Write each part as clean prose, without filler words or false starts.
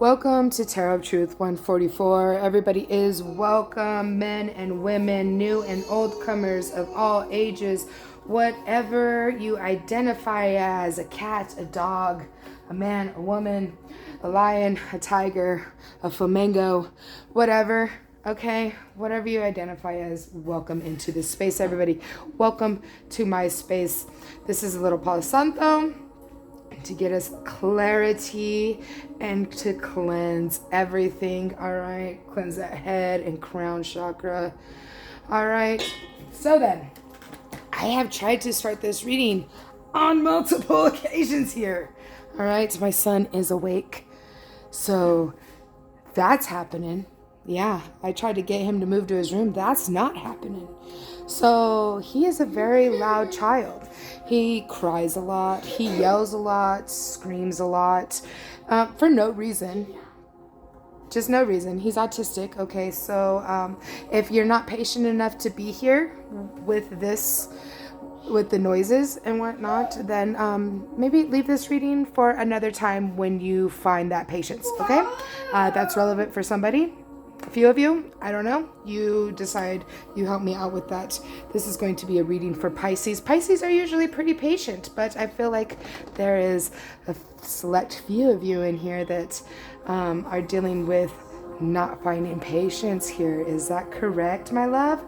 Welcome to Tarot of Truth 144. Everybody is welcome, men and women, new and old comers of all ages, whatever you identify as, a cat, a dog, a man, a woman, a lion, a tiger, a flamingo, whatever, okay? Whatever you identify as, welcome into this space, everybody. Welcome to my space. This is a little Palo Santo to get us clarity and to cleanse everything. All right, cleanse that head and crown chakra. All right, so then I have tried to start this reading on multiple occasions here. All right, my son is awake, so that's happening. Yeah, I tried to get him to move to his room. That's not happening. So he is a very loud child. He cries a lot. He yells a lot, screams a lot, for no reason. Just no reason. He's autistic. Okay, so if you're not patient enough to be here with this, with the noises and whatnot, then maybe leave this reading for another time when you find that patience. Okay, that's relevant for somebody. A few of you, I don't know, you decide, you help me out with that. This is going to be a reading for Pisces. Pisces are usually pretty patient, but I feel like there is a select few of you in here that are dealing with not finding patience here. Is that correct, my love?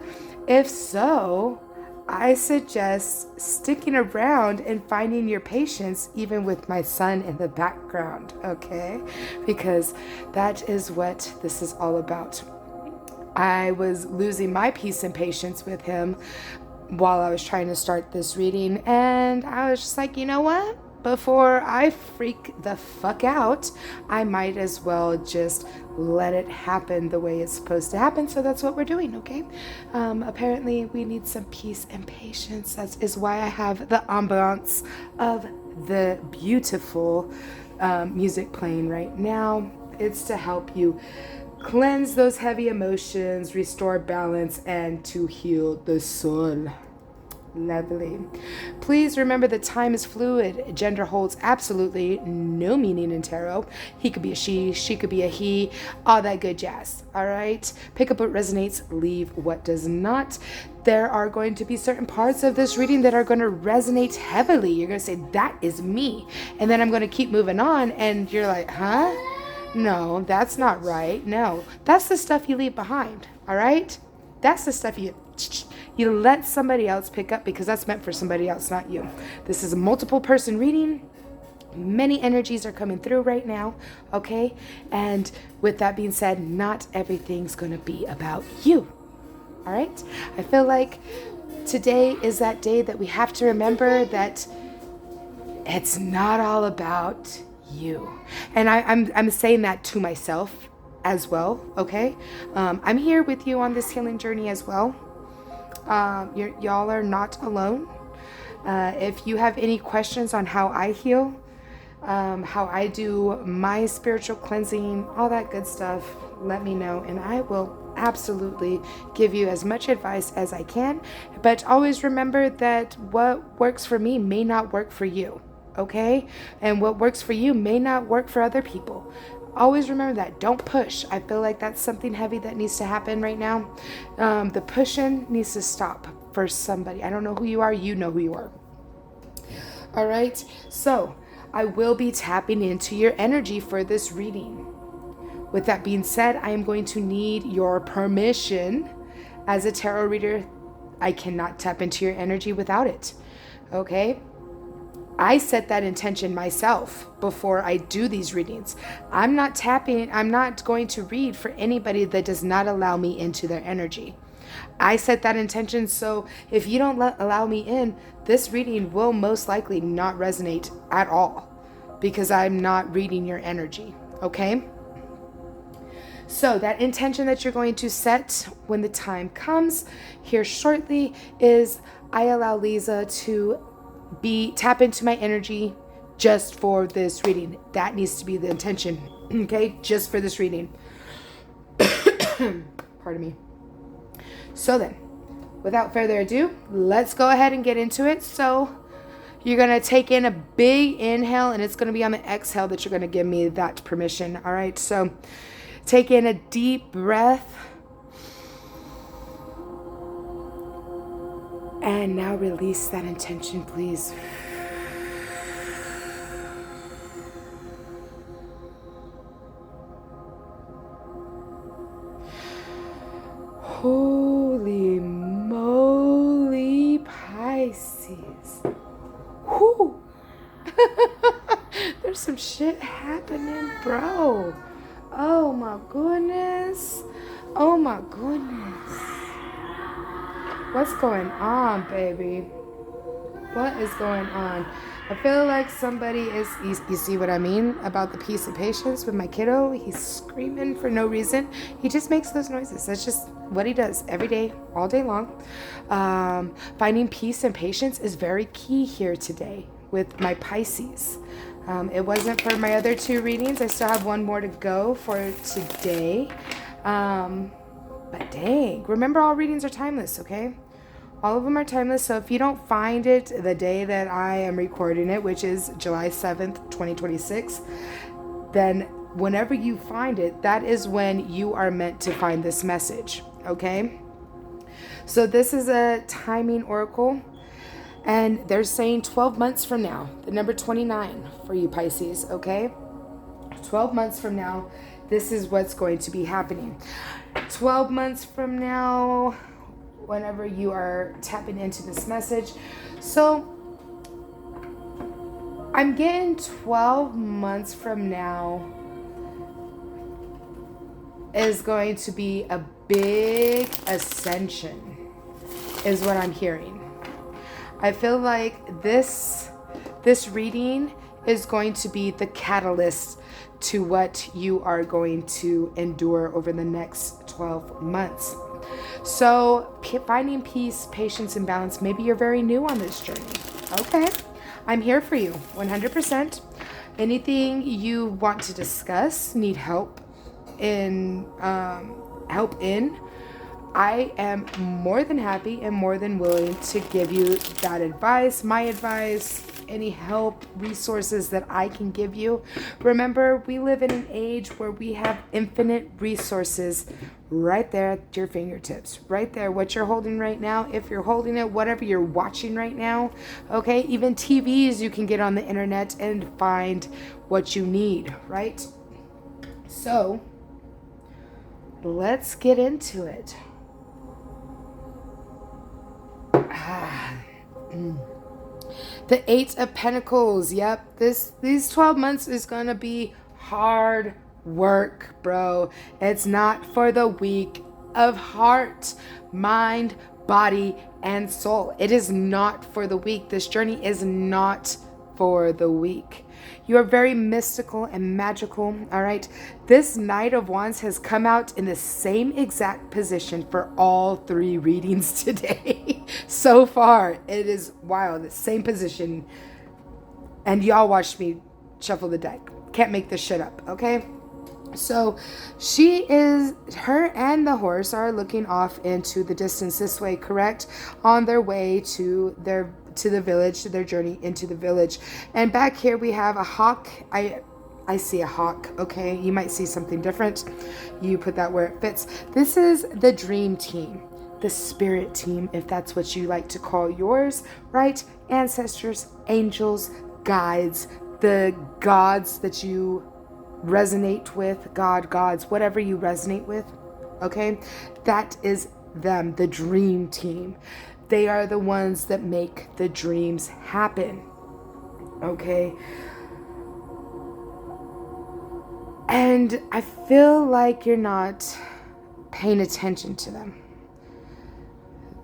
If so, I suggest sticking around and finding your patience even with my son in the background, okay? Because that is what this is all about. I was losing my peace and patience with him while I was trying to start this reading, and I was just like, you know what? Before I freak the fuck out, I might as well just let it happen the way it's supposed to happen. So that's what we're doing, okay? Apparently, we need some peace and patience. That is why I have the ambiance of the beautiful music playing right now. It's to help you cleanse those heavy emotions, restore balance, and to heal the soul. Lovely. Please remember that time is fluid. Gender holds absolutely no meaning in tarot. He could be a she could be a he, all that good jazz. All right? Pick up what resonates, leave what does not. There are going to be certain parts of this reading that are going to resonate heavily. You're going to say, that is me. And then I'm going to keep moving on, and you're like, huh? No, that's not right. No, that's the stuff you leave behind. All right? That's the stuff you let somebody else pick up, because that's meant for somebody else, not you. This is a multiple person reading. Many energies are coming through right now, okay? And with that being said, not everything's going to be about you, all right? I feel like today is that day that we have to remember that it's not all about you. And I'm saying that to myself as well, okay? I'm here with you on this healing journey as well. Y'all are not alone. If you have any questions on how I heal, how I do my spiritual cleansing, all that good stuff, let me know, and I will absolutely give you as much advice as I can. But always remember that what works for me may not work for you, okay? And what works for you may not work for other people. Always remember that. Don't push. I feel like that's something heavy that needs to happen right now. The pushing needs to stop for somebody. I don't know who you are. You know who you are. All right. So I will be tapping into your energy for this reading. With that being said, I am going to need your permission. As a tarot reader, I cannot tap into your energy without it. Okay? I set that intention myself before I do these readings. I'm not going to read for anybody that does not allow me into their energy. I set that intention, so if you don't allow me in, this reading will most likely not resonate at all, because I'm not reading your energy, okay? So that intention that you're going to set when the time comes here shortly is, I allow Lisa to tap into my energy just for this reading. That needs to be the intention, okay? Just for this reading. Pardon me. So then, without further ado, let's go ahead and get into it. So You're going to take in a big inhale, and it's going to be on the exhale that you're going to give me that permission. All right. So take in a deep breath. And now release that intention, please. Holy moly, Pisces. Whew. There's some shit happening, bro. Oh my goodness. Oh my goodness. What's going on, baby? What is going on? I feel like somebody is, you see what I mean about the peace and patience with my kiddo? He's screaming for no reason. He just makes those noises. That's just what he does every day, all day long. Finding peace and patience is very key here today with my Pisces. It wasn't for my other two readings. I still have one more to go for today. But dang, remember all readings are timeless, okay? All of them are timeless. So if you don't find it the day that I am recording it, which is July 7th, 2026, then whenever you find it, that is when you are meant to find this message, okay? So this is a timing oracle, and they're saying 12 months from now, the number 29 for you Pisces, okay? 12 months from now, this is what's going to be happening. 12 months from now, whenever you are tapping into this message. So I'm getting 12 months from now is going to be a big ascension, is what I'm hearing. I feel like this reading is going to be the catalyst to what you are going to endure over the next 12 months. So finding peace, patience, and balance. Maybe you're very new on this journey. Okay. I'm here for you 100%. Anything you want to discuss, need help in, I am more than happy and more than willing to give you that advice, my advice, any help, resources that I can give you. Remember, we live in an age where we have infinite resources right there at your fingertips, right there. What you're holding right now, if you're holding it, whatever you're watching right now, okay? Even TVs, you can get on the internet and find what you need, right? So let's get into it. The Eight of Pentacles. Yep, these 12 months is gonna be hard work, bro. It's not for the weak of heart, mind, body, and soul. It is not for the weak. This journey is not for the weak. You are very mystical and magical, all right? This Knight of Wands has come out in the same exact position for all three readings today. So far, it is wild. The same position. And y'all watched me shuffle the deck. Can't make this shit up, okay? So her and the horse are looking off into the distance this way, correct? On their way to the village, to their journey into the village. And back here we have a hawk. I see a hawk, okay? You might see something different. You put that where it fits. This is the dream team, the spirit team, if that's what you like to call yours, right? Ancestors, angels, guides, the gods that you resonate with, gods, whatever you resonate with, okay? That is them, the dream team. They are the ones that make the dreams happen, okay? And I feel like you're not paying attention to them.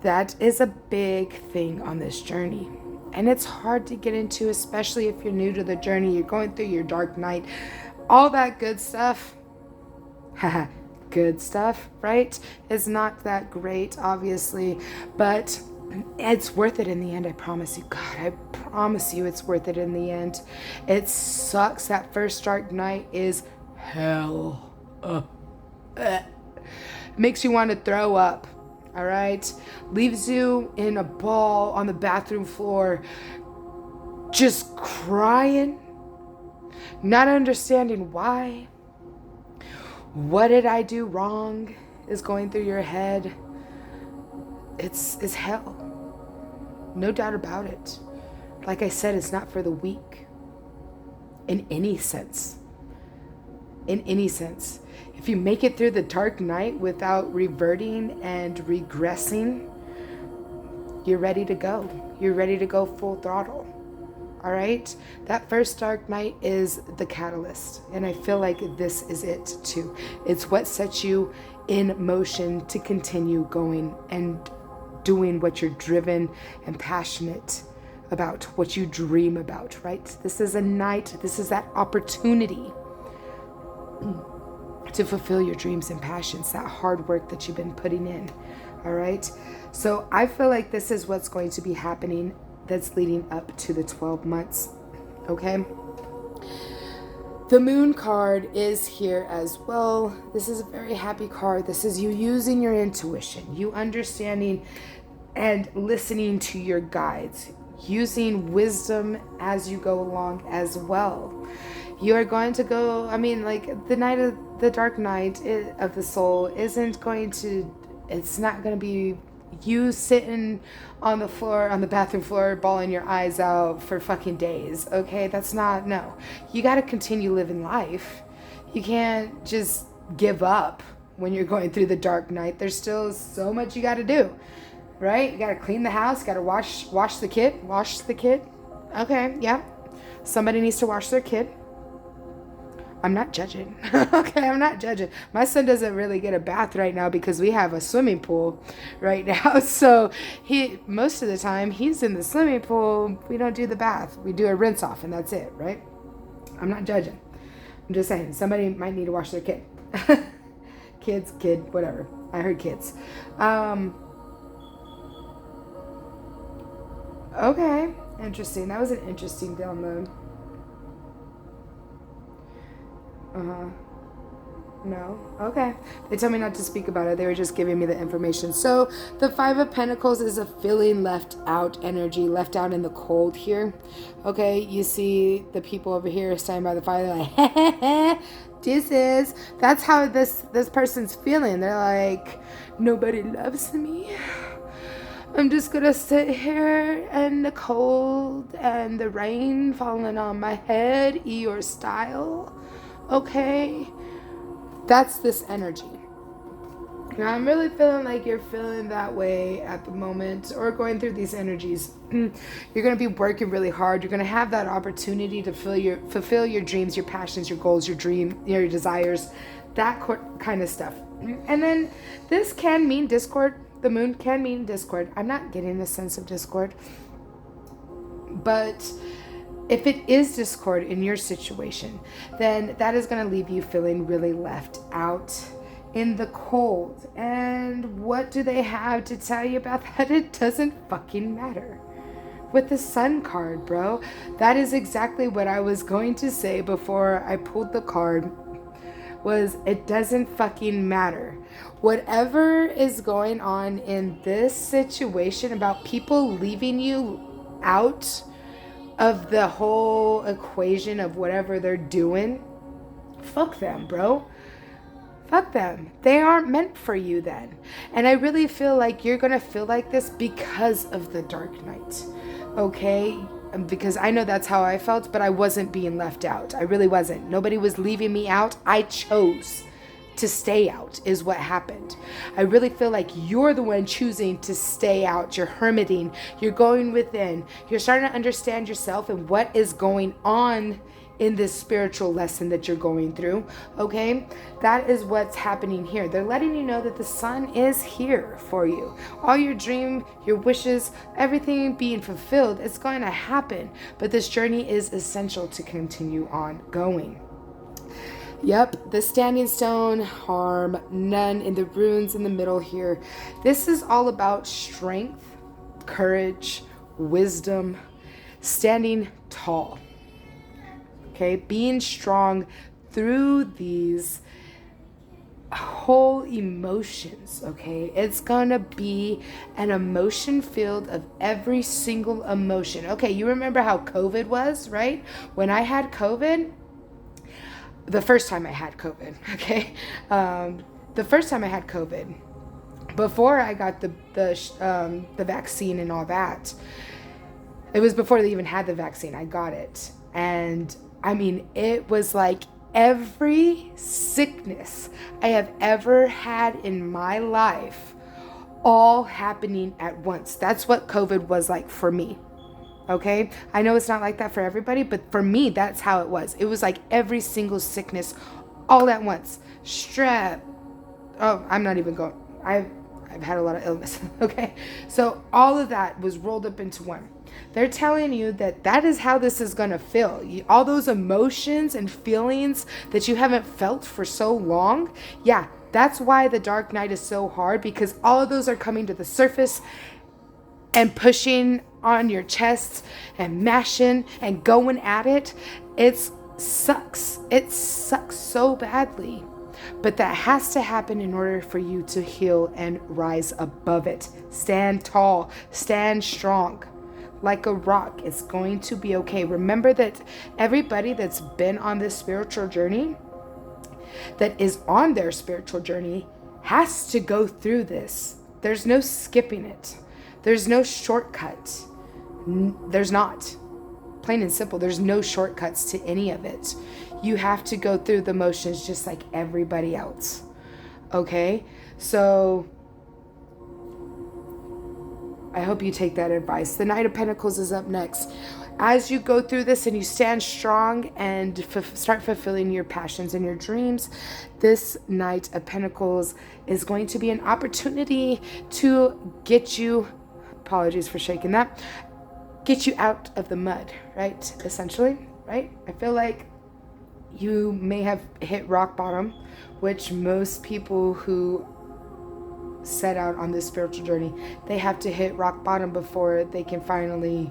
That is a big thing on this journey. And it's hard to get into, especially if you're new to the journey. You're going through your dark night. All that good stuff. Good stuff, right? It's not that great, obviously. But it's worth it in the end, I promise you. God, I promise you it's worth it in the end. It sucks. That first dark night is hell. Makes you want to throw up. All right, leaves you in a ball on the bathroom floor, just crying, not understanding why. What did I do wrong is going through your head. It's hell. No doubt about it. Like I said, it's not for the weak. In any sense. In any sense. If you make it through the dark night without reverting and regressing, you're ready to go. You're ready to go full throttle. All right? That first dark night is the catalyst. And I feel like this is it too. It's what sets you in motion to continue going and doing what you're driven and passionate about, what you dream about, right? This is a night, this is that opportunity to fulfill your dreams and passions, that hard work that you've been putting in, all right? So I feel like this is what's going to be happening that's leading up to the 12 months, okay? The moon card is here as well. This is a very happy card. This is you using your intuition, you understanding and listening to your guides, using wisdom as you go along as well. You are going to go, I mean, like the dark night of the soul isn't going to, it's not going to be you sitting on the floor, on the bathroom floor, bawling your eyes out for fucking days, okay? That's not, no. You got to continue living life. You can't just give up when you're going through the dark night. There's still so much you got to do, right? You got to clean the house, got to wash the kid. Okay, yeah. Somebody needs to wash their kid. I'm not judging. Okay, I'm not judging. My son doesn't really get a bath right now because we have a swimming pool right now. So most of the time he's in the swimming pool. We don't do the bath. We do a rinse off and that's it, right? I'm not judging. I'm just saying somebody might need to wash their kid. Kid, whatever. I heard kids. Okay, interesting. That was an interesting download. No. Okay. They told me not to speak about it. They were just giving me the information. So the Five of Pentacles is a feeling left out energy, left out in the cold here. Okay. You see the people over here standing by the fire. They're like, that's how this person's feeling. They're like, nobody loves me. I'm just going to sit here in the cold and the rain falling on my head, Eeyore style. Okay, that's this energy. Now I'm really feeling like you're feeling that way at the moment or going through these energies. You're going to be working really hard. You're going to have that opportunity to fulfill your dreams, your passions, your goals, your desires, that kind of stuff. And then this can mean discord. The moon can mean discord. I'm not getting a sense of discord. But if it is discord in your situation, then that is going to leave you feeling really left out in the cold. And what do they have to tell you about that? It doesn't fucking matter. With the Sun card, bro. That is exactly what I was going to say before I pulled the card. Was it doesn't fucking matter. Whatever is going on in this situation about people leaving you out of the whole equation of whatever they're doing, fuck them, bro. Fuck them. They aren't meant for you then. And I really feel like you're going to feel like this because of the dark night. Okay? Because I know that's how I felt, but I wasn't being left out. I really wasn't. Nobody was leaving me out. I chose to stay out is what happened. I really feel like you're the one choosing to stay out. You're hermiting. You're going within. You're starting to understand yourself and what is going on in this spiritual lesson that you're going through. Okay? That is what's happening here. They're letting you know that the sun is here for you. All your dream, your wishes, everything being fulfilled, it's going to happen. But this journey is essential to continue on going. Yep, the standing stone, harm none in the runes in the middle here. This is all about strength, courage, wisdom, standing tall. Okay, being strong through these whole emotions, okay? It's gonna be an emotion field of every single emotion. Okay, you remember how COVID was, right? When I had COVID, the first time I had COVID, okay? The first time I had COVID, before I got the vaccine and all that, it was before they even had the vaccine. I got it. And I mean, it was like every sickness I have ever had in my life all happening at once. That's what COVID was like for me. Okay? I know it's not like that for everybody, but for me, that's how it was. It was like every single sickness all at once. Strep. Oh, I'm not even going. I've had a lot of illness. Okay? So all of that was rolled up into one. They're telling you that that is how this is going to feel. All those emotions and feelings that you haven't felt for so long. Yeah, that's why the dark night is so hard, because all of those are coming to the surface and pushing on your chest and mashing and going at it. It sucks. It sucks so badly. But that has to happen in order for you to heal and rise above it. Stand tall. Stand strong. Like a rock. It's going to be okay. Remember that everybody that's been on this spiritual journey, that is on their spiritual journey, has to go through this. There's no skipping it. There's no shortcut. There's not. Plain and simple. There's no shortcuts to any of it. You have to go through the motions just like everybody else. Okay? So I hope you take that advice. The Knight of Pentacles is up next. As you go through this and you stand strong and start fulfilling your passions and your dreams, this Knight of Pentacles is going to be an opportunity to get you, apologies for shaking that, get you out of the mud, right? Essentially, right? I feel like you may have hit rock bottom, which most people who set out on this spiritual journey, they have to hit rock bottom before they can finally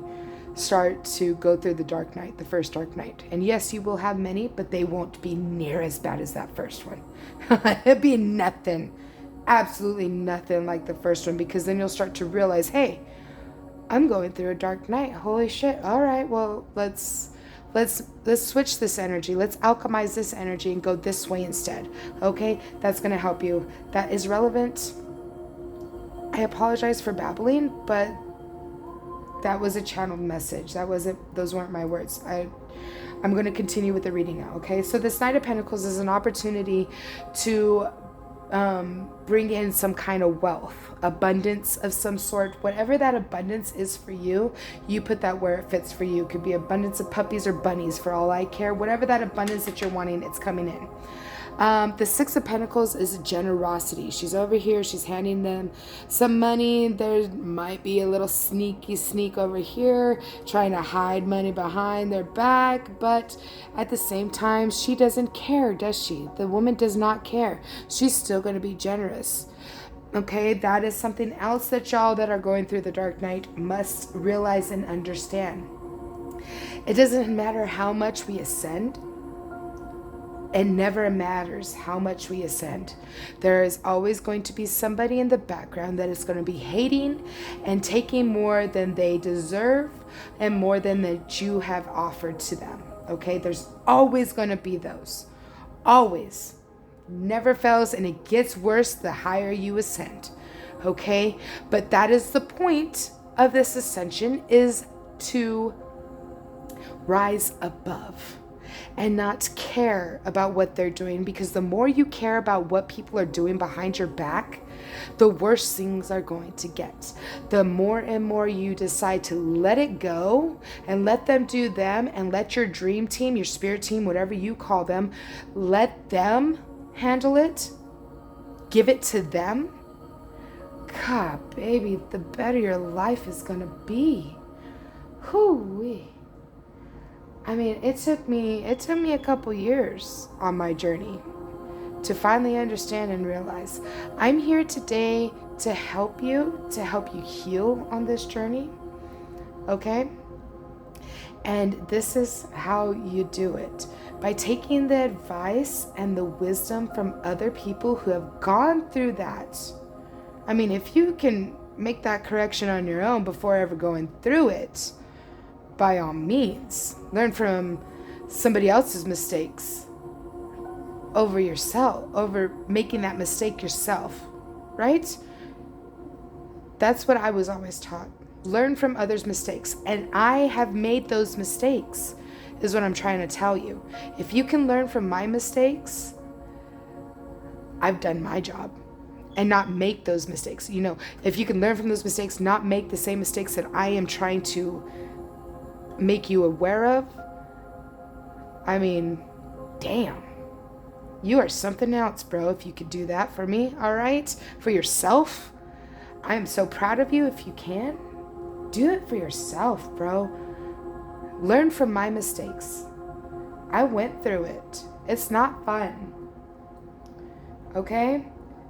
start to go through the dark night, the first dark night. And yes, you will have many, but they won't be near as bad as that first one. It'd be nothing, absolutely nothing like the first one, because then you'll start to realize, hey, I'm going through a dark night. Holy shit. All right, well, let's switch this energy. Let's alchemize this energy and go this way instead. Okay? That's going to help you. That is relevant. I apologize for babbling, but that was a channeled message. Those weren't my words. I'm going to continue with the reading now, okay? So this Knight of Pentacles is an opportunity to bring in some kind of wealth, abundance of some sort. Whatever that abundance is for you, you put that where it fits for you. It could be abundance of puppies or bunnies for all I care. Whatever that abundance that you're wanting, it's coming in. The Six of Pentacles is generosity. She's over here. She's handing them some money. There might be a little sneak over here, trying to hide money behind their back. But at the same time, she doesn't care, does she? The woman does not care. She's still going to be generous. Okay, that is something else that y'all that are going through the dark night must realize and understand. It doesn't matter how much we ascend. It never matters how much we ascend. There is always going to be somebody in the background that is going to be hating and taking more than they deserve and more than that you have offered to them. Okay, there's always going to be those. Always. Never fails, and it gets worse the higher you ascend. Okay, but that is the point of this ascension, is to rise above and not care about what they're doing, because the more you care about what people are doing behind your back, the worse things are going to get. The more and more you decide to let it go and let them do them, and let your dream team, your spirit team, whatever you call them, let them handle it, give it to them. God, baby, the better your life is gonna be. Hoo-wee. I mean, it took me a couple years on my journey to finally understand and realize I'm here today to help you heal on this journey. Okay? And this is how you do it. by taking the advice and the wisdom from other people who have gone through that. I mean, if you can make that correction on your own before ever going through it, by all means, learn from somebody else's mistakes over yourself, over making that mistake yourself, right? That's what I was always taught. Learn from others' mistakes. And I have made those mistakes, is what I'm trying to tell you. If you can learn from my mistakes, I've done my job. And not make those mistakes. You know, if you can learn from those mistakes, not make the same mistakes that I am trying to make you aware of, I mean, damn. You are something else, bro, if you could do that for me, all right? For yourself. I am so proud of you if you can. Do it for yourself, bro. Learn from my mistakes. I went through it. It's not fun. Okay?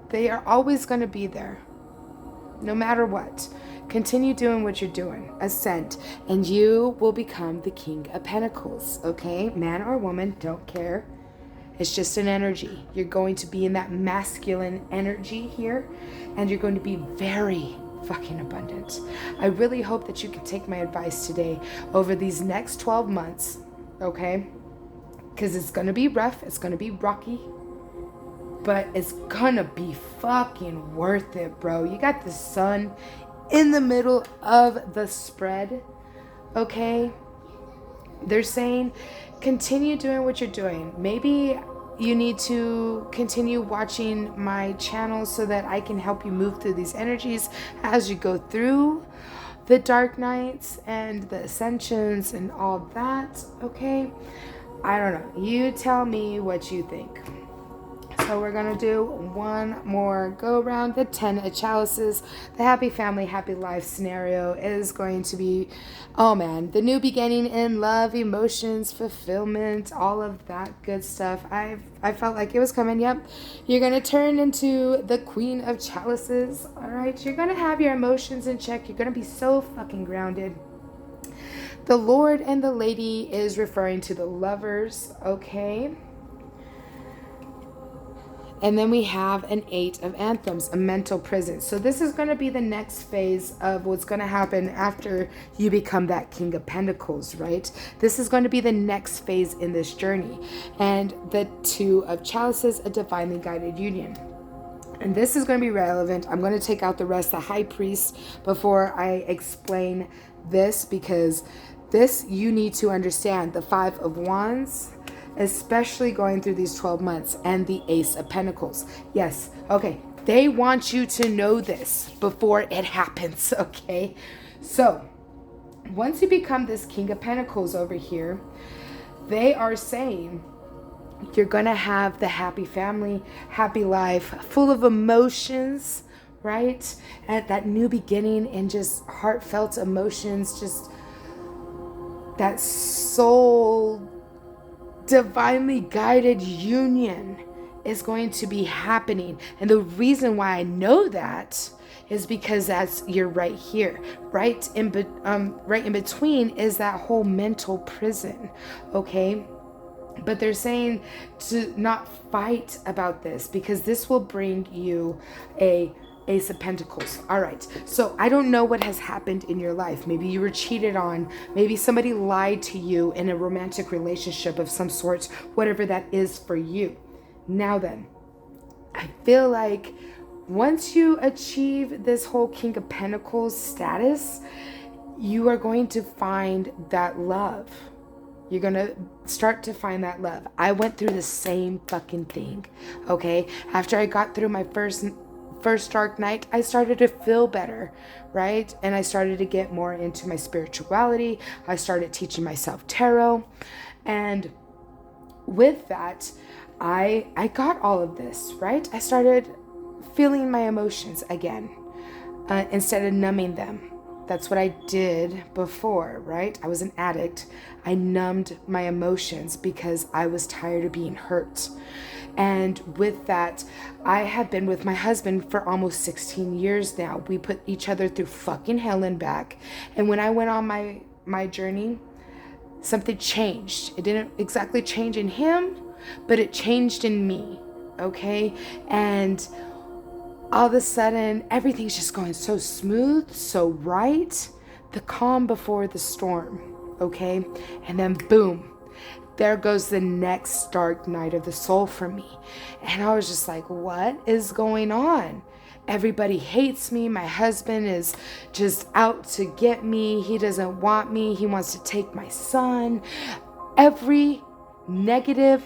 They are always going to be there. No matter what. Continue doing what you're doing. Ascend. And you will become the King of Pentacles. Okay? Man or woman, don't care. It's just an energy. You're going to be in that masculine energy here. And you're going to be very fucking abundant. I really hope that you can take my advice today over these next 12 months. Okay? Because it's going to be rough. It's going to be rocky. But it's gonna be fucking worth it, bro. You got the sun in the middle of the spread, okay? They're saying continue doing what you're doing. Maybe you need to continue watching my channel so that I can help you move through these energies as you go through the dark nights and the ascensions and all that, okay? I don't know. You tell me what you think. So we're going to do one more go around. The 10 of Chalices, the happy family, happy life scenario is going to be, oh man, the new beginning in love, emotions, fulfillment, all of that good stuff. I felt like it was coming. Yep. You're going to turn into the Queen of Chalices. All right. You're going to have your emotions in check. You're going to be so fucking grounded. The Lord and the Lady is referring to the lovers. Okay. And then we have an 8 of Anthems, a mental prison. So this is going to be the next phase of what's going to happen after you become that King of Pentacles, right? This is going to be the next phase in this journey. And the 2 of Chalices, a divinely guided union. And this is going to be relevant. I'm going to take out the rest, the High Priest, before I explain this, because this you need to understand. The 5 of Wands, especially going through these 12 months, and the Ace of Pentacles. Yes, okay. They want you to know this before it happens, okay? So, once you become this King of Pentacles over here, they are saying you're going to have the happy family, happy life, full of emotions, right? At that new beginning and just heartfelt emotions, just that soul divinely guided union is going to be happening. And the reason why I know that is because you're right here, right in between is that whole mental prison, okay? But they're saying to not fight about this, because this will bring you a Ace of Pentacles. All right. So I don't know what has happened in your life. Maybe you were cheated on. Maybe somebody lied to you in a romantic relationship of some sort, whatever that is for you. Now then, I feel like once you achieve this whole King of Pentacles status, you are going to find that love. You're going to start to find that love. I went through the same fucking thing. Okay. After I got through my first dark night, I started to feel better, right? And I started to get more into my spirituality. I started teaching myself tarot. And with that, I got all of this, right? I started feeling my emotions again, instead of numbing them. That's what I did before, right? I was an addict. I numbed my emotions because I was tired of being hurt. And with that, I have been with my husband for almost 16 years now. We put each other through fucking hell and back. And when I went on my journey, something changed. It didn't exactly change in him, but it changed in me, okay? And all of a sudden, everything's just going so smooth, so right. The calm before the storm, okay? And then boom, there goes the next dark night of the soul for me. And I was just like, what is going on? Everybody hates me. My husband is just out to get me. He doesn't want me. He wants to take my son. Every negative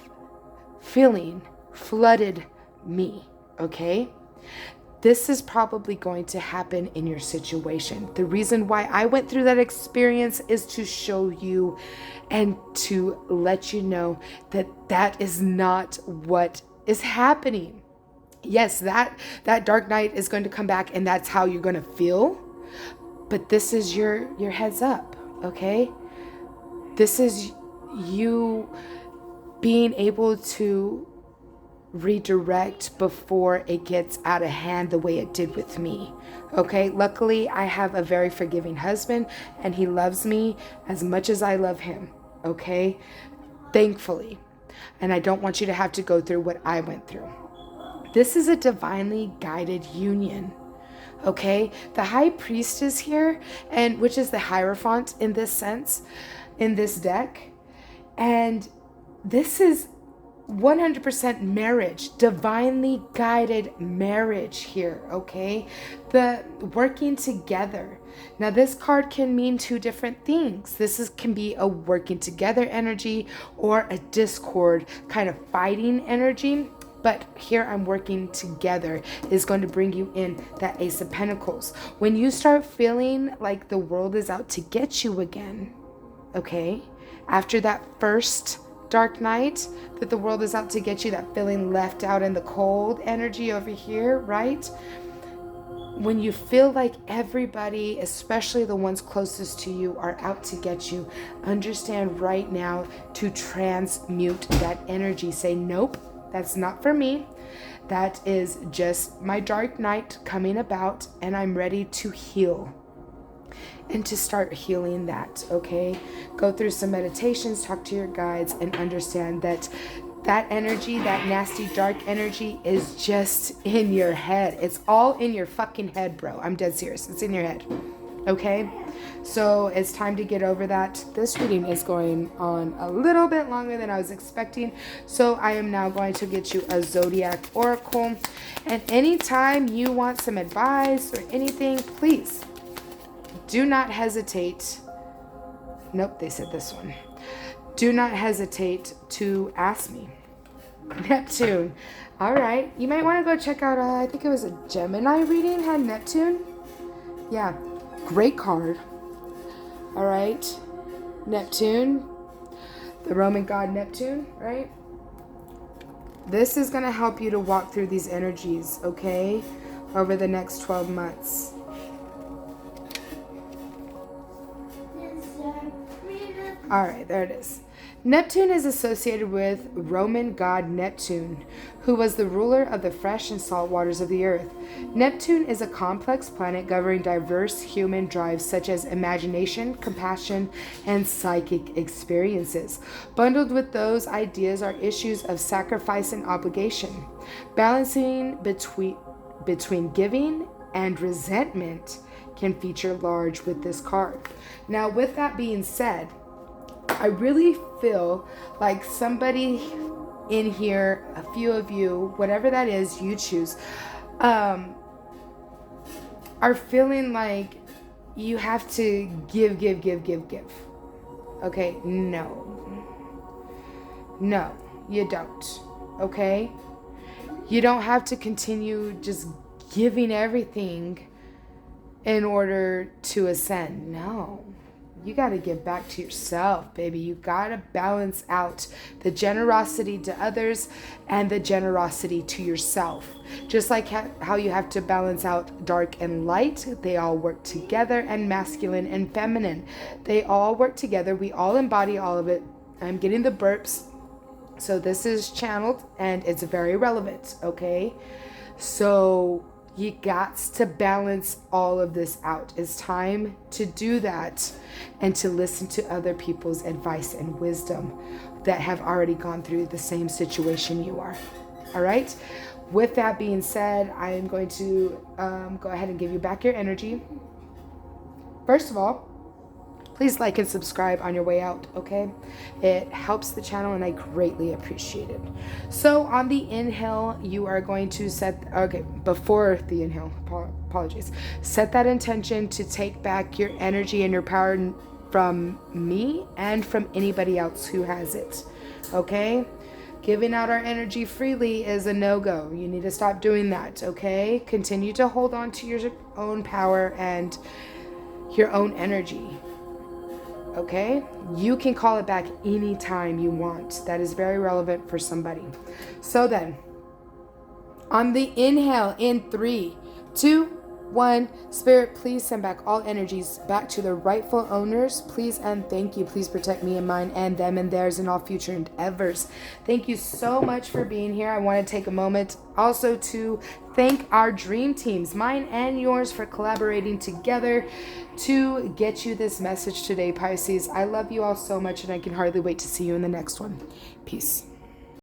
feeling flooded me, okay? This is probably going to happen in your situation. The reason why I went through that experience is to show you and to let you know that that is not what is happening. Yes, that dark night is going to come back and that's how you're going to feel. But this is your heads up, okay? This is you being able to redirect before it gets out of hand the way it did with me, okay? Luckily, I have a very forgiving husband and he loves me as much as I love him, okay? Thankfully. And I don't want you to have to go through what I went through. This is a divinely guided union, okay? The high priestess here, and which is the Hierophant in this sense, in this deck. And this is 100% marriage, divinely guided marriage here, okay? The working together. Now, this card can mean two different things. Can be a working together energy or a discord kind of fighting energy. But here I'm working together is going to bring you in that Ace of Pentacles. When you start feeling like the world is out to get you again, okay? After that first dark night, that the world is out to get you, that feeling left out in the cold energy over here, right? When you feel like everybody, especially the ones closest to you, are out to get you, understand right now to transmute that energy. Say, nope. That's not for me. That is just my dark night coming about, and I'm ready to heal and to start healing that, okay? Go through some meditations, talk to your guides, and understand that that energy, that nasty dark energy, is just in your head. It's all in your fucking head, bro. I'm dead serious. It's in your head, okay? So it's time to get over that. This reading is going on a little bit longer than I was expecting. So I am now going to get you a Zodiac Oracle. And anytime you want some advice or anything, please do not hesitate. Nope, they said this one. Do not hesitate to ask me. Neptune. All right. You might want to go check out, I think it was a Gemini reading, had Neptune. Yeah. Great card. All right, Neptune, the Roman god Neptune, right? This is going to help you to walk through these energies, okay, over the next 12 months. All right, there it is. Neptune is associated with Roman god Neptune, who was the ruler of the fresh and salt waters of the earth. Neptune is a complex planet governing diverse human drives such as imagination, compassion, and psychic experiences. Bundled with those ideas are issues of sacrifice and obligation. Balancing between giving and resentment can feature large with this card. Now, with that being said, I really feel like somebody in here, a few of you, whatever that is, you choose, are feeling like you have to give. Okay, no, you don't. Okay, you don't have to continue just giving everything in order to ascend. No. You got to give back to yourself, baby. You got to balance out the generosity to others and the generosity to yourself. Just like how you have to balance out dark and light, they all work together, and masculine and feminine. They all work together. We all embody all of it. I'm getting the burps. So this is channeled and it's very relevant, okay? So You got to balance all of this out. It's time to do that and to listen to other people's advice and wisdom that have already gone through the same situation you are. All right? With that being said, I am going to go ahead and give you back your energy. First of all, please like and subscribe on your way out, okay? It helps the channel and I greatly appreciate it. So on the inhale, you are going to before the inhale, apologies. Set that intention to take back your energy and your power from me and from anybody else who has it, okay? Giving out our energy freely is a no-go. You need to stop doing that, okay? Continue to hold on to your own power and your own energy. Okay? You can call it back anytime you want. That is very relevant for somebody. So then, on the inhale, in 3, 2, 1, Spirit, please send back all energies back to the rightful owners. Please and thank you. Please protect me and mine and them and theirs in all future endeavors. Thank you so much for being here. I want to take a moment also to thank our dream teams, mine and yours, for collaborating together to get you this message today, Pisces. I love you all so much and I can hardly wait to see you in the next one. Peace.